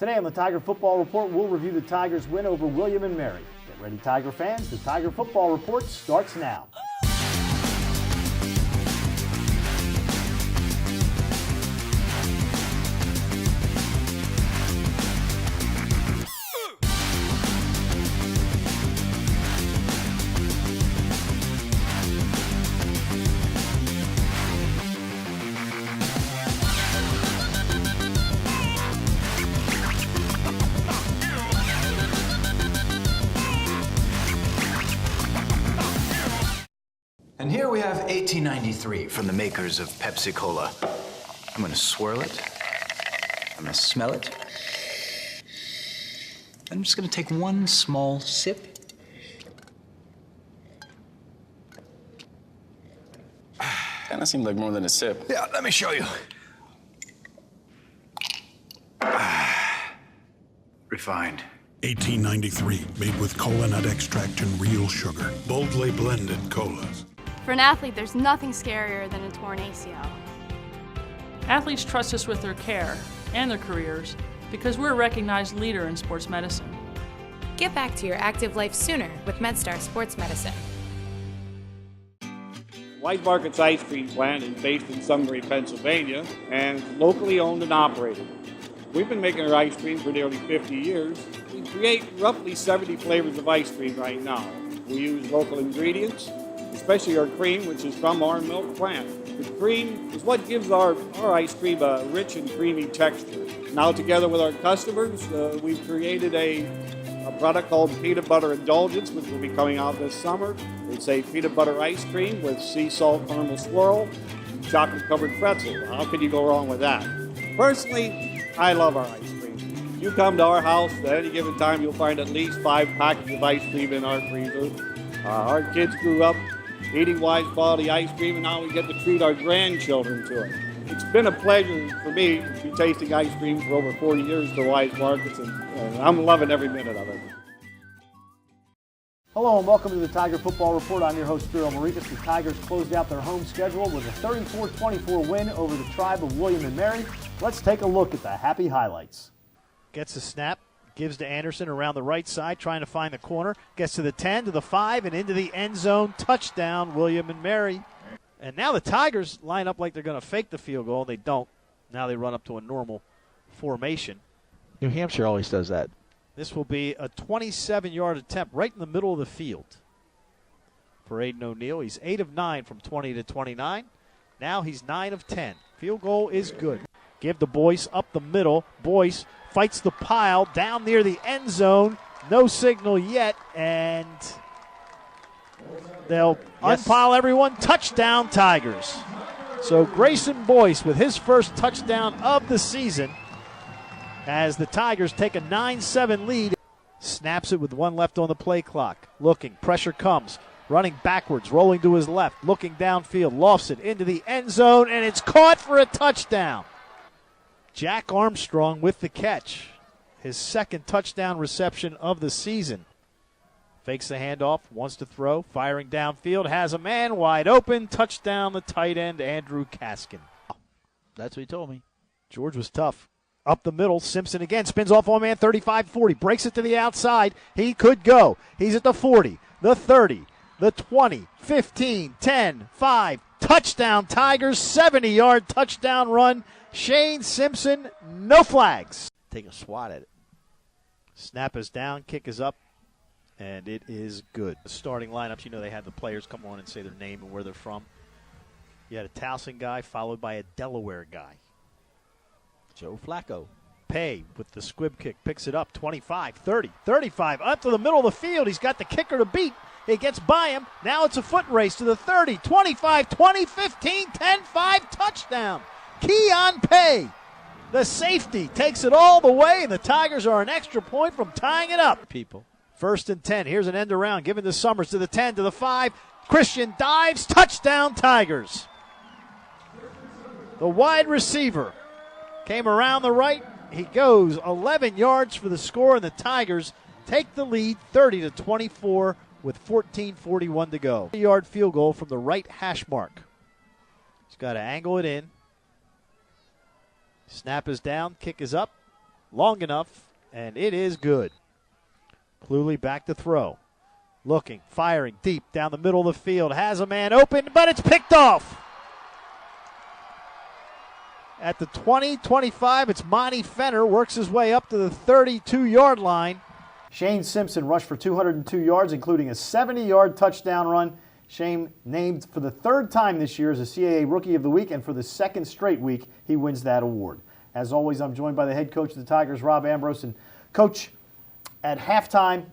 Today on the Tiger Football Report, we'll review the Tigers' win over William and Mary. Get ready, Tiger fans. The Tiger Football Report starts now. And here we have 1893 from the makers of Pepsi Cola. I'm gonna swirl it. I'm gonna smell it. I'm just gonna take one small sip. Kinda seemed like more than a sip. Yeah, let me show you. Refined. 1893, made with cola nut extract and real sugar. Boldly blended colas. For an athlete, there's nothing scarier than a torn ACL. Athletes trust us with their care and their careers because we're a recognized leader in sports medicine. Get back to your active life sooner with MedStar Sports Medicine. Wise Market's ice cream plant is based in Sunbury, Pennsylvania, and it's locally owned and operated. We've been making our ice cream for nearly 50 years. We create roughly 70 flavors of ice cream right now. We use local ingredients, especially our cream, which is from our milk plant. The cream is what gives our ice cream a rich and creamy texture. Now, together with our customers, we've created a product called Peanut Butter Indulgence, which will be coming out this summer. It's a peanut butter ice cream with sea salt caramel swirl, chocolate-covered pretzel. How could you go wrong with that? Personally, I love our ice cream. If you come to our house at any given time, you'll find at least 5 packets of ice cream in our freezer. Our kids grew up eating Wise quality ice cream, and now we get to treat our grandchildren to it. It's been a pleasure for me to be tasting ice cream for over 40 years to Wise Markets, and I'm loving every minute of it. Hello and welcome to the Tiger Football Report. I'm your host, Spiro Morekas. The Tigers closed out their home schedule with a 34-24 win over the tribe of William and Mary. Let's take a look at the happy highlights. Gets the snap, gives to Anderson around the right side, trying to find the corner. Gets to the 10, to the 5, and into the end zone. Touchdown, William and Mary. And now the Tigers line up like they're going to fake the field goal. They don't. Now they run up to a normal formation. New Hampshire always does that. This will be a 27-yard attempt right in the middle of the field for Aiden O'Neill. He's 8 of 9 from 20 to 29. Now he's 9 of 10. Field goal is good. Give to Boyce up the middle. Boyce fights the pile down near the end zone. No signal yet, and they'll unpile everyone. Touchdown, Tigers. So Grayson Boyce with his first touchdown of the season as the Tigers take a 9-7 lead. Snaps it with 1 left on the play clock. Looking, pressure comes. Running backwards, rolling to his left, looking downfield, lofts it into the end zone, and it's caught for a touchdown. Jack Armstrong with the catch. His second touchdown reception of the season. Fakes the handoff, wants to throw, firing downfield, has a man wide open. Touchdown, the tight end, Andrew Kaskin. That's what he told me. George was tough. Up the middle, Simpson again, spins off one man, 35-40, breaks it to the outside. He could go. He's at the 40, the 30, the 20, 15, 10, 5. Touchdown, Tigers, 70-yard touchdown run. Shane Simpson, no flags. Take a swat at it. Snap is down, kick is up, and it is good. The starting lineups, they had the players come on and say their name and where they're from. You had a Towson guy followed by a Delaware guy. Joe Flacco. Pay with the squib kick, picks it up, 25, 30, 35, up to the middle of the field. He's got the kicker to beat. It gets by him. Now it's a foot race to the 30, 25, 20, 15, 10, 5, touchdown. Keon Pay, the safety, takes it all the way, and the Tigers are an extra point from tying it up. People. 1st and 10. Here's an end around, given to Summers to the 10, to the 5. Christian dives, touchdown, Tigers. The wide receiver came around the right. He goes 11 yards for the score, and the Tigers take the lead 30-24 with 14:41 to go. 3-yard field goal from the right hash mark. He's got to angle it in. Snap is down, kick is up. long enough, and it is good. Cluley back to throw. Looking, firing deep down the middle of the field. Has a man open, but it's picked off. At the 20-25, it's Monty Fenner. Works his way up to the 32-yard line. Shane Simpson rushed for 202 yards, including a 70-yard touchdown run. Shane named for the third time this year as a CAA Rookie of the Week, and for the second straight week, he wins that award. As always, I'm joined by the head coach of the Tigers, Rob Ambrose. And Coach, at halftime,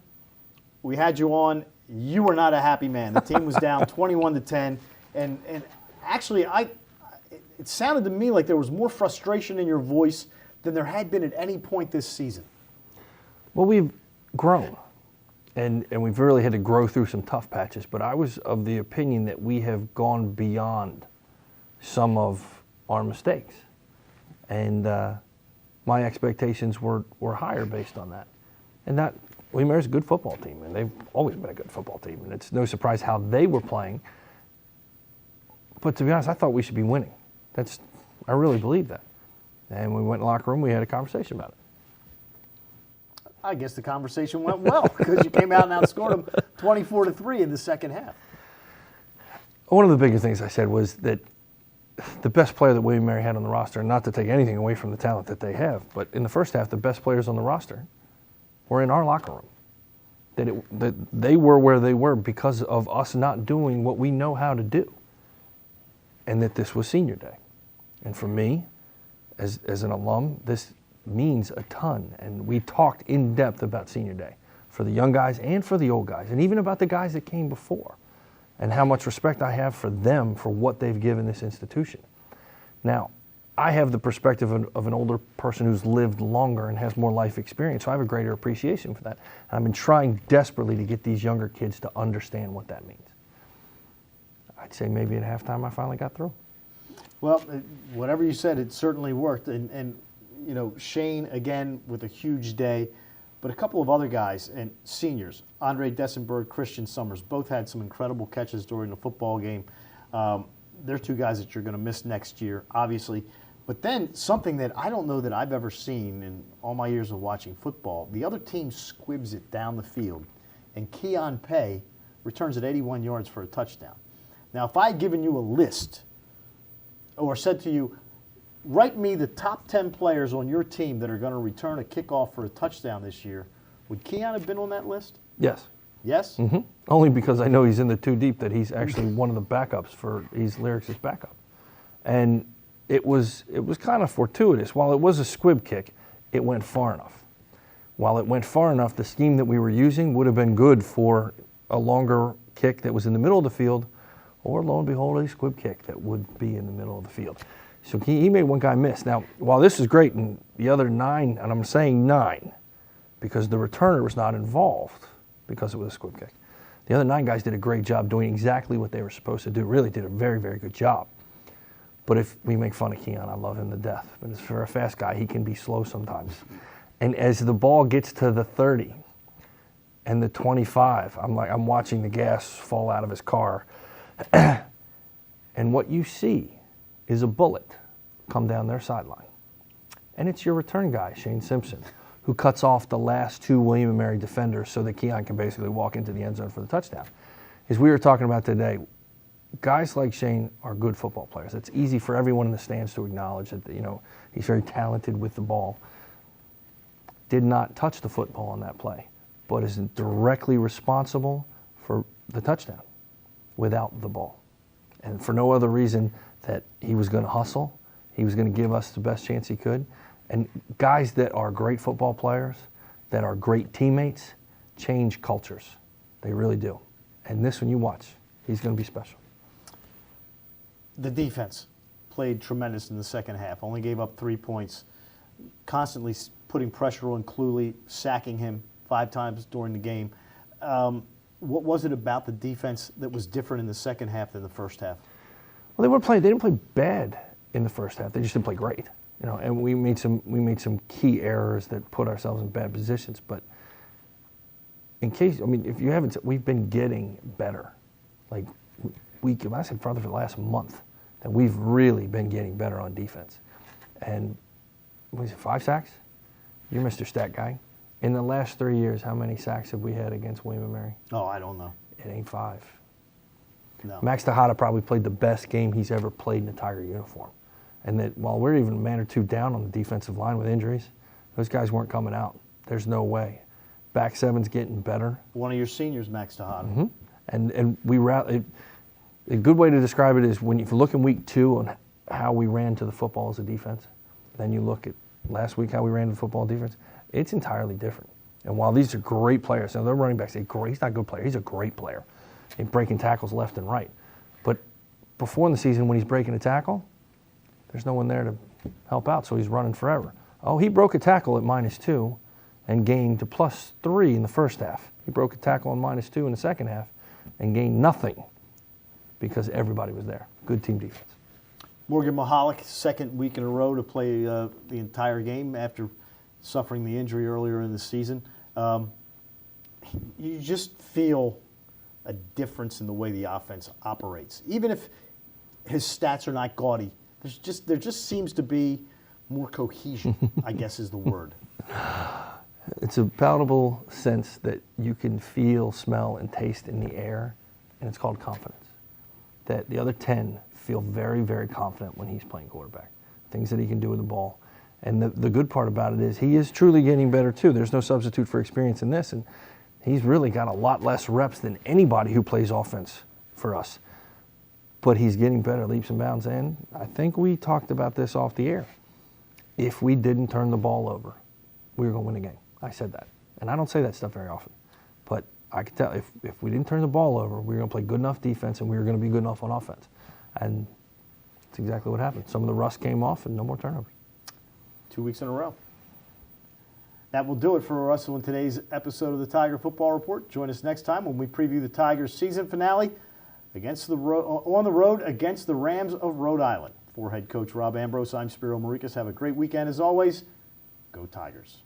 we had you on. You were not a happy man. The team was down 21-10, and actually, it sounded to me like there was more frustration in your voice than there had been at any point this season. Well, we've grown, and we've really had to grow through some tough patches, but I was of the opinion that we have gone beyond some of our mistakes, and my expectations were higher based on that. And that William Mary's a good football team, and they've always been a good football team, and it's no surprise how they were playing. But to be honest, I thought we should be winning. I really believe that. And we went in the locker room, we had a conversation about it. I guess the conversation went well because you came out and outscored them 24-3 in the second half. One of the biggest things I said was that the best player that William Mary had on the roster, and not to take anything away from the talent that they have, but in the first half, the best players on the roster were in our locker room. That they were where they were because of us not doing what we know how to do. And that this was senior day. And for me, as an alum, this means a ton. And we talked in depth about senior day for the young guys and for the old guys, and even about the guys that came before, and how much respect I have for them for what they've given this institution. Now, I have the perspective of an older person who's lived longer and has more life experience, so I have a greater appreciation for that. And I've been trying desperately to get these younger kids to understand what that means. I'd say maybe at halftime I finally got through. Well, whatever you said, it certainly worked. And you know, Shane, again, with a huge day, but a couple of other guys and seniors, Andre Dessenberg, Christian Summers, both had some incredible catches during the football game. They're two guys that you're going to miss next year, obviously. But then something that I don't know that I've ever seen in all my years of watching football, the other team squibs it down the field, and Keon Pay returns at 81 yards for a touchdown. Now, if I had given you a list or said to you, write me the top 10 players on your team that are going to return a kickoff for a touchdown this year, would Keon have been on that list? Yes. Yes? Mm-hmm. Only because I know he's in the two deep, that he's actually one of the backups he's Lyric's backup. And it was kind of fortuitous. While it was a squib kick, it went far enough. While it went far enough, the scheme that we were using would have been good for a longer kick that was in the middle of the field, or lo and behold, a squib kick that would be in the middle of the field. So he made one guy miss. Now, while this is great, and the other 9, and I'm saying 9, because the returner was not involved because it was a squib kick. The other 9 guys did a great job doing exactly what they were supposed to do. Really did a very, very good job. But if we make fun of Keon, I love him to death. But for a fast guy, he can be slow sometimes. And as the ball gets to the 30 and the 25, I'm watching the gas fall out of his car. And what you see is a bullet come down their sideline. And it's your return guy, Shane Simpson, who cuts off the last 2 William & Mary defenders so that Keon can basically walk into the end zone for the touchdown. As we were talking about today, guys like Shane are good football players. It's easy for everyone in the stands to acknowledge that, he's very talented with the ball. Did not touch the football on that play, but is directly responsible for the touchdown without the ball. And for no other reason that he was going to hustle, he was going to give us the best chance he could. And guys that are great football players, that are great teammates, change cultures. They really do. And this one you watch, he's going to be special. The defense played tremendous in the second half, only gave up 3 points, constantly putting pressure on Cluley, sacking him 5 times during the game. What was it about the defense that was different in the second half than the first half? Well, they didn't play bad in the first half. They just didn't play great. And we made some key errors that put ourselves in bad positions. But if you haven't, we've been getting better. I said for the last month that we've really been getting better on defense. And 5 sacks, You're Mr. Stat Guy. In the last 3 years, how many sacks have we had against William & Mary? Oh, I don't know. It ain't 5. No. Max Tejada probably played the best game he's ever played in a Tiger uniform. And that while we're even a man or two down on the defensive line with injuries, those guys weren't coming out. There's no way. Back seven's getting better. One of your seniors, Max Tejada. Mm-hmm. And we a good way to describe it is when you look in week 2 on how we ran to the football as a defense, then you look at last week how we ran to the football defense, it's entirely different. And while these are great players, now their running backs, he's not a good player, he's a great player in breaking tackles left and right. But before in the season when he's breaking a tackle, there's no one there to help out, so he's running forever. Oh, he broke a tackle at -2 and gained to +3 in the first half. He broke a tackle on -2 in the second half and gained nothing because everybody was there. Good team defense. Morgan Mahalik, second week in a row to play the entire game after suffering the injury earlier in the season. You just feel a difference in the way the offense operates. Even if his stats are not gaudy, there just seems to be more cohesion, I guess is the word. It's a palatable sense that you can feel, smell, and taste in the air, and it's called confidence. That the other 10 feel very, very confident when he's playing quarterback, things that he can do with the ball. And the good part about it is he is truly getting better too. There's no substitute for experience in this, and he's really got a lot less reps than anybody who plays offense for us. But he's getting better leaps and bounds, and I think we talked about this off the air. If we didn't turn the ball over, we were going to win the game. I said that. And I don't say that stuff very often. But I could tell if we didn't turn the ball over, we were going to play good enough defense and we were going to be good enough on offense. And that's exactly what happened. Some of the rust came off and no more turnovers. 2 weeks in a row. That will do it for us on today's episode of the Tiger Football Report. Join us next time when we preview the Tigers' season finale on the road against the Rams of Rhode Island. For head coach Rob Ambrose, I'm Spiro Morekas. Have a great weekend as always. Go Tigers.